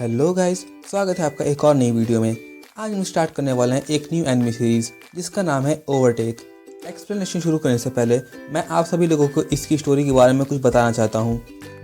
Hello guys, स्वागत है आपका एक और नई वीडियो में। आज हम स्टार्ट करने वाले हैं एक न्यू एनिमे सीरीज जिसका नाम है ओवरटेक। एक्सप्लेनेशन शुरू करने से पहले मैं आप सभी लोगों को इसकी स्टोरी के बारे में कुछ बताना चाहता हूँ।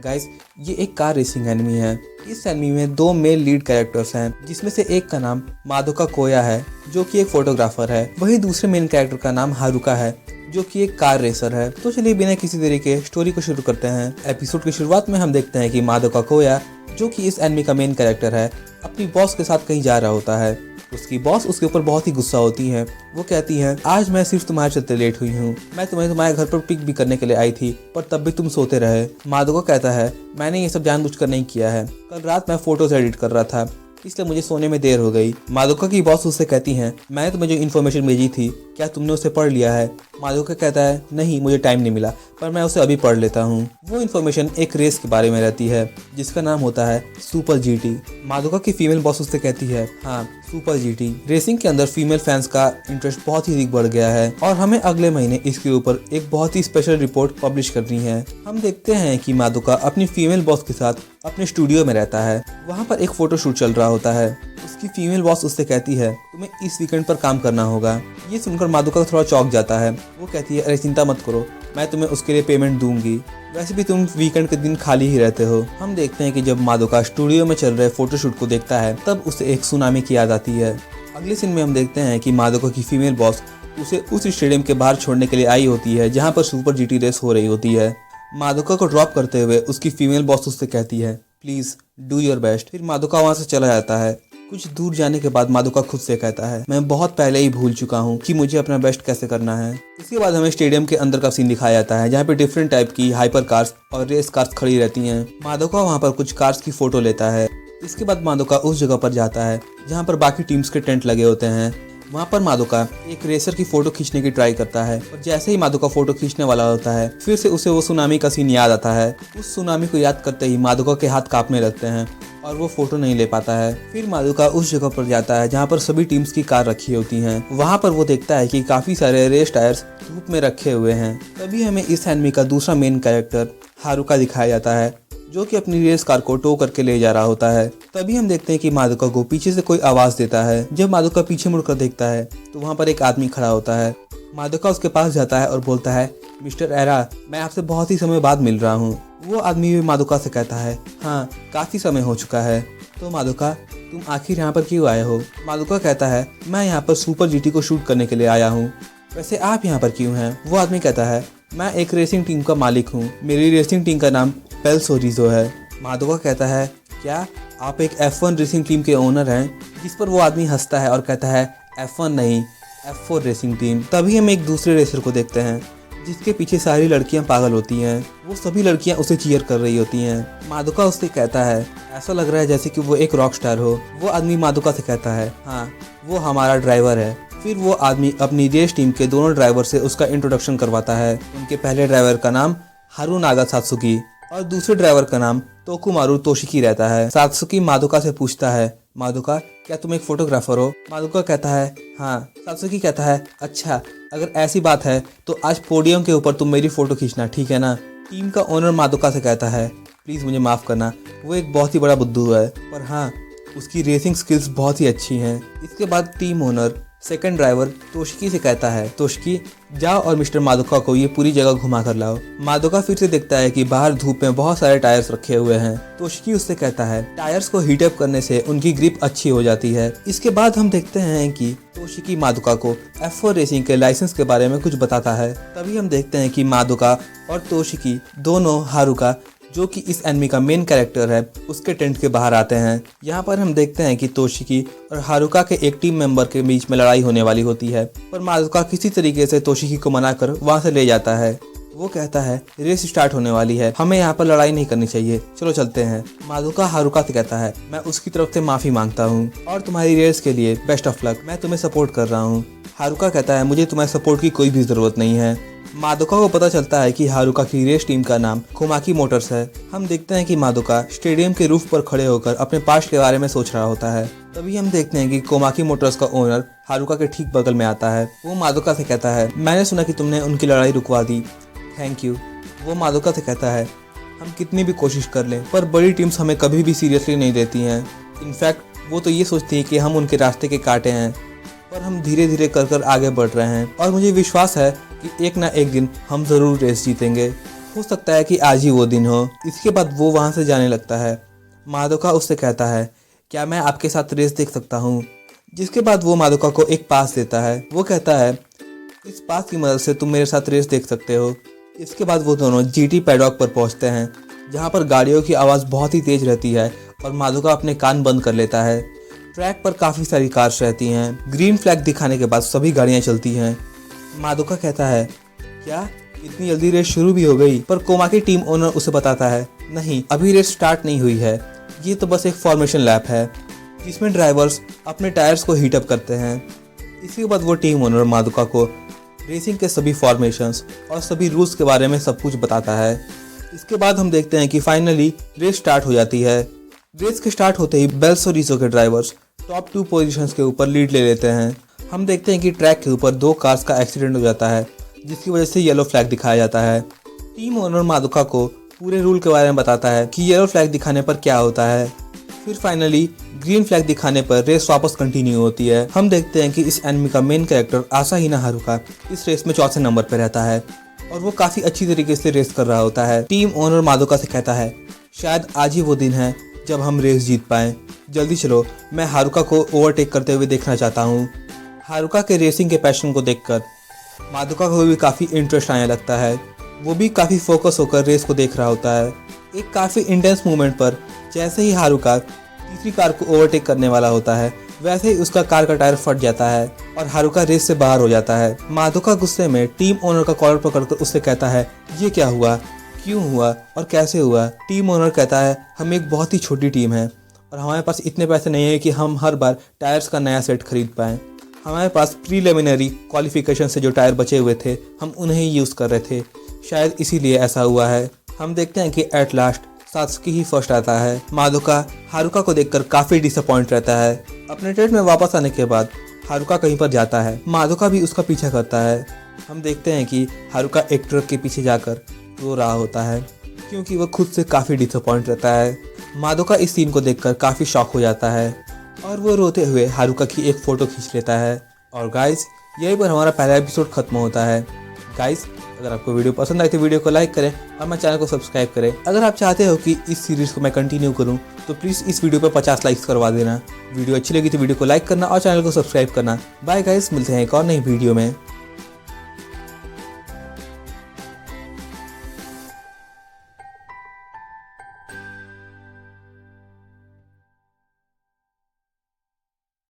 गाइस, ये एक कार रेसिंग एनिमी है। इस एनिमी में दो मेल लीड कैरेक्टर्स हैं, जिसमें से एक का नाम मादोका कोया है जो कि एक फोटोग्राफर है। वहीं दूसरे मेन कैरेक्टर का नाम हारुका है जो कि एक कार रेसर है। तो चलिए बिना किसी देरी के स्टोरी को शुरू करते हैं। एपिसोड की शुरुआत में हम देखते हैं कि मादोका कोया, जो कि इस एनिमी का मेन कैरेक्टर है, अपनी बॉस के साथ कहीं जा रहा होता है। उसकी बॉस उसके ऊपर बहुत ही गुस्सा होती है। वो कहती है, आज मैं सिर्फ तुम्हारे चलते लेट हुई हूँ। मैं तुम्हें तुम्हारे घर पर पिक भी करने के लिए आई थी, पर तब भी तुम सोते रहे। मादोका कहता है, मैंने ये सब जानबूझकर नहीं किया है। कल रात मैं फोटोज एडिट कर रहा था, इसलिए मुझे सोने में देर हो गई। मादोका की बॉस उससे कहती है, मैंने तुम्हें जो इन्फॉर्मेशन भेजी थी, क्या तुमने उसे पढ़ लिया है? मादोका कहता है, नहीं, मुझे टाइम नहीं मिला, पर मैं उसे अभी पढ़ लेता हूँ। वो इन्फॉर्मेशन एक रेस के बारे में रहती है जिसका नाम होता है सुपर जीटी। मादोका की फीमेल बॉस उससे कहती है, हाँ, सुपर जीटी रेसिंग के अंदर फीमेल फैंस का इंटरेस्ट बहुत ही अधिक बढ़ गया है और हमें अगले महीने इसके ऊपर एक बहुत ही स्पेशल रिपोर्ट पब्लिश करनी है। हम देखते हैं कि मादोका अपनी फीमेल बॉस के साथ अपने स्टूडियो में रहता है। वहाँ पर एक फोटो शूट चल रहा होता है। उसकी फीमेल बॉस उससे कहती है, तुम्हें इस वीकेंड पर काम करना होगा। ये सुनकर मादोका थोड़ा चौंक जाता है। वो कहती है, अरे चिंता मत करो, मैं तुम्हें उसके लिए पेमेंट दूंगी। वैसे भी तुम वीकेंड के दिन खाली ही रहते हो। हम देखते हैं कि जब मादोका स्टूडियो में चल रहे फोटोशूट को देखता है, तब उसे एक सुनामी की याद आती है। अगले सीन में हम देखते हैं कि मादोका की फीमेल बॉस उसे उस स्टेडियम के बाहर छोड़ने के लिए आई होती है जहाँ पर सुपर जीटी रेस हो रही होती है। मादोका को ड्रॉप करते हुए उसकी फीमेल बॉस उससे कहती है, प्लीज डू योर बेस्ट। फिर मादोका वहाँ से चला जाता है। कुछ दूर जाने के बाद मादोका खुद से कहता है, मैं बहुत पहले ही भूल चुका हूँ कि मुझे अपना बेस्ट कैसे करना है। इसके बाद हमें स्टेडियम के अंदर का सीन दिखाया जाता है जहाँ पे डिफरेंट टाइप की हाइपर कार्स और रेस कार्स खड़ी रहती हैं। मादोका वहाँ पर कुछ कार्स की फोटो लेता है। इसके बाद मादोका उस जगह पर जाता है जहाँ पर बाकी टीम्स के टेंट लगे होते हैं। वहाँ पर मादोका एक रेसर की फोटो खींचने की ट्राई करता है और जैसे ही मादोका फोटो खींचने वाला होता है, फिर से उसे वो सुनामी का सीन याद आता है। उस सुनामी को याद करते ही मादोका के हाथ कांपने लगते हैं और वो फोटो नहीं ले पाता है। फिर मादोका उस जगह पर जाता है जहाँ पर सभी टीम्स की कार रखी होती हैं। वहाँ पर वो देखता है कि काफी सारे रेस टायर्स धूप में रखे हुए हैं। तभी हमें इस एनिमी का दूसरा मेन कैरेक्टर हारुका दिखाया जाता है जो कि अपनी रेस कार को टो करके ले जा रहा होता है। तभी हम देखते हैं कि मादोका को पीछे से कोई आवाज देता है। जब मादोका पीछे मुड़कर देखता है तो वहाँ पर एक आदमी खड़ा होता है। मादोका उसके पास जाता है और बोलता है, मिस्टर एरा, मैं आपसे बहुत ही समय बाद मिल रहा हूँ। वो आदमी भी मादोका से कहता है, हाँ, काफी समय हो चुका है। तो मादोका, तुम आखिर यहाँ पर क्यों आए हो? मादोका कहता है, मैं यहाँ पर सुपर जीटी को शूट करने के लिए आया हूँ। वैसे आप यहाँ पर क्यों हैं? वो आदमी कहता है, मैं एक रेसिंग टीम का मालिक हूँ। मेरी रेसिंग टीम का नाम पेल्सोरिजो है। मादोका कहता है, क्या आप एक F1 रेसिंग टीम के ओनर हैं? जिस पर वो आदमी हंसता है और कहता है, F1 नहीं, F4 रेसिंग टीम। तभी हम एक दूसरे रेसर को देखते हैं जिसके पीछे सारी लड़कियां पागल होती हैं। वो सभी लड़कियां उसे चीयर कर रही होती हैं। मादोका उससे कहता है, ऐसा लग रहा है जैसे कि वो एक रॉक स्टार हो। वो आदमी मादोका से कहता है, हाँ, वो हमारा ड्राइवर है। फिर वो आदमी अपनी रेस टीम के दोनों ड्राइवर से उसका इंट्रोडक्शन करवाता है। उनके पहले ड्राइवर का नाम हारुनागा सात्सुकी और दूसरे ड्राइवर का नाम तोकुमारू तोशिकी रहता है। सात्सुकी मादोका से पूछता है, मादोका, क्या तुम एक फोटोग्राफर हो? मादोका कहता है, हाँ। सात्सुकी कहता है, अच्छा, अगर ऐसी बात है तो आज पोडियम के ऊपर तुम मेरी फोटो खींचना, ठीक है ना? टीम का ओनर मादोका से कहता है, प्लीज मुझे माफ करना, वो एक बहुत ही बड़ा बुद्धू है, पर हाँ, उसकी रेसिंग स्किल्स बहुत ही अच्छी हैं। इसके बाद टीम ओनर सेकंड ड्राइवर तोशिकी से कहता है, तोशिकी, जाओ और मिस्टर मादोका को ये पूरी जगह घुमा कर लाओ। मादोका फिर से देखता है कि बाहर धूप में बहुत सारे टायर्स रखे हुए हैं। तोशिकी उससे कहता है, टायर्स को हीट अप करने से उनकी ग्रिप अच्छी हो जाती है। इसके बाद हम देखते हैं कि तोशिकी मादोका को F4 रेसिंग के लाइसेंस के बारे में कुछ बताता है। तभी हम देखते हैं कि मादोका और तोशिकी दोनों हारुका, जो कि इस एनिमी का मेन कैरेक्टर है, उसके टेंट के बाहर आते हैं। यहाँ पर हम देखते हैं कि तोशिकी और हारुका के एक टीम मेंबर के बीच में लड़ाई होने वाली होती है, पर मादोका किसी तरीके से तोशिकी को मनाकर वहाँ से ले जाता है। वो कहता है, रेस स्टार्ट होने वाली है, हमें यहाँ पर लड़ाई नहीं करनी चाहिए, चलो चलते हैं। मादोका हारुका से कहता है, मैं उसकी तरफ से माफी मांगता हूँ और तुम्हारी रेस के लिए बेस्ट ऑफ लक, मैं तुम्हें सपोर्ट कर रहा हूँ। हारुका कहता है, मुझे तुम्हारे सपोर्ट की कोई भी जरूरत नहीं है। मादोका को पता चलता है कि हारुका की रेस टीम का नाम कोमाकी मोटर्स है। हम देखते हैं कि मादोका स्टेडियम के रूफ पर खड़े होकर अपने पास्ट के बारे में सोच रहा होता है। तभी हम देखते हैं कि कोमाकी मोटर्स का ओनर हारुका के ठीक बगल में आता है। वो मादोका से कहता है, मैंने सुना कि तुमने उनकी लड़ाई रुकवा दी, थैंक यू। वो मादोका से कहता है, हम कितनी भी कोशिश कर लें पर बड़ी टीम्स हमें कभी भी सीरियसली नहीं लेती हैं। इनफैक्ट वो तो ये सोचती है कि हम उनके रास्ते के कांटे हैं, पर हम धीरे धीरे कर आगे बढ़ रहे हैं और मुझे विश्वास है कि एक ना एक दिन हम ज़रूर रेस जीतेंगे। हो सकता है कि आज ही वो दिन हो। इसके बाद वो वहाँ से जाने लगता है। मादोका उससे कहता है, क्या मैं आपके साथ रेस देख सकता हूँ? जिसके बाद वो मादोका को एक पास देता है। वो कहता है, इस पास की मदद से तुम मेरे साथ रेस देख सकते हो। इसके बाद वो दोनों जीटी पैडॉक पर पहुंचते हैं, जहां पर गाड़ियों की आवाज़ बहुत ही तेज रहती है और मादोका अपने कान बंद कर लेता है। ट्रैक पर काफ़ी सारी कार्स रहती हैं। ग्रीन फ्लैग दिखाने के बाद सभी गाड़ियां चलती हैं। मादोका कहता है, क्या इतनी जल्दी रेस शुरू भी हो गई? पर कोमा की टीम ओनर उसे बताता है, नहीं, अभी रेस स्टार्ट नहीं हुई है, ये तो बस एक फॉर्मेशन लैप है जिसमें ड्राइवर्स अपने टायर्स को हीटअप करते हैं। इसके बाद वो टीम ओनर मादोका को रेसिंग के सभी फॉर्मेशंस और सभी रूल्स के बारे में सब कुछ बताता है। इसके बाद हम देखते हैं कि फाइनली रेस स्टार्ट हो जाती है। रेस के स्टार्ट होते ही बेल्स और रीजो के ड्राइवर्स टॉप 2 पोजीशंस के ऊपर लीड ले लेते हैं। हम देखते हैं कि ट्रैक के ऊपर 2 कार्स का एक्सीडेंट हो जाता है, जिसकी वजह से येलो फ्लैग दिखाया जाता है। टीम ओनर मादोका को पूरे रूल के बारे में बताता है कि येलो फ्लैग दिखाने पर क्या होता है। फिर फाइनली ग्रीन फ्लैग दिखाने पर रेस वापस कंटिन्यू होती है। हम देखते हैं कि इस एनिमे का मेन कैरेक्टर आसाहिना हारुका इस रेस में चौथे नंबर पर रहता है और वो काफ़ी अच्छी तरीके से रेस कर रहा होता है। टीम ओनर मादोका से कहता है, शायद आज ही वो दिन है जब हम रेस जीत पाएं। जल्दी चलो, मैं हारुका को ओवरटेक करते हुए देखना चाहता हूँ। हारुका के रेसिंग के पैशन को देखकर मादोका को भी काफ़ी इंटरेस्ट आने लगता है। वो भी काफ़ी फोकस होकर रेस को देख रहा होता है। एक काफ़ी इंटेंस मूवमेंट पर जैसे ही हारुका तीसरी कार को ओवरटेक करने वाला होता है, वैसे ही उसका कार का टायर फट जाता है और हारुका रेस से बाहर हो जाता है। मादोका गुस्से में टीम ओनर का कॉलर पकड़कर उससे कहता है, ये क्या हुआ, क्यों हुआ और कैसे हुआ? टीम ओनर कहता है, हम एक बहुत ही छोटी टीम है और हमारे पास इतने पैसे नहीं है कि हम हर बार टायर्स का नया सेट खरीद पाएँ। हमारे पास प्रीलिमिनरी क्वालिफिकेशन से जो टायर बचे हुए थे, हम उन्हें ही यूज़ कर रहे थे, शायद इसीलिए ऐसा हुआ है। हम देखते हैं कि at last Satsuki he first आता है। मादोका हारुका को देखकर काफ़ी डिसअपॉइंट रहता है। अपने ट्रेड में वापस आने के बाद हारुका कहीं पर जाता है। मादोका भी उसका पीछा करता है। हम देखते हैं कि हारुका एक ट्रक के पीछे जाकर रो रहा होता है क्योंकि वह खुद से काफ़ी डिसअपॉइंट रहता है। मादोका इस सीन को देखकर काफ़ी शॉक हो जाता है और वो रोते हुए हारुका की एक फ़ोटो खींच लेता है। और गाइस, यहीं पर हमारा पहला एपिसोड खत्म होता है। गाइस, अगर आपको वीडियो पसंद आए तो वीडियो को लाइक करें और हमारे चैनल को सब्सक्राइब करें। अगर आप चाहते हो कि इस सीरीज़ को मैं कंटिन्यू करूं तो प्लीज़ इस वीडियो पर 50 लाइक्स करवा देना। वीडियो अच्छी लगी तो वीडियो को लाइक करना और चैनल को सब्सक्राइब करना। बाय गाइस, मिलते हैं एक और नई वीडियो में।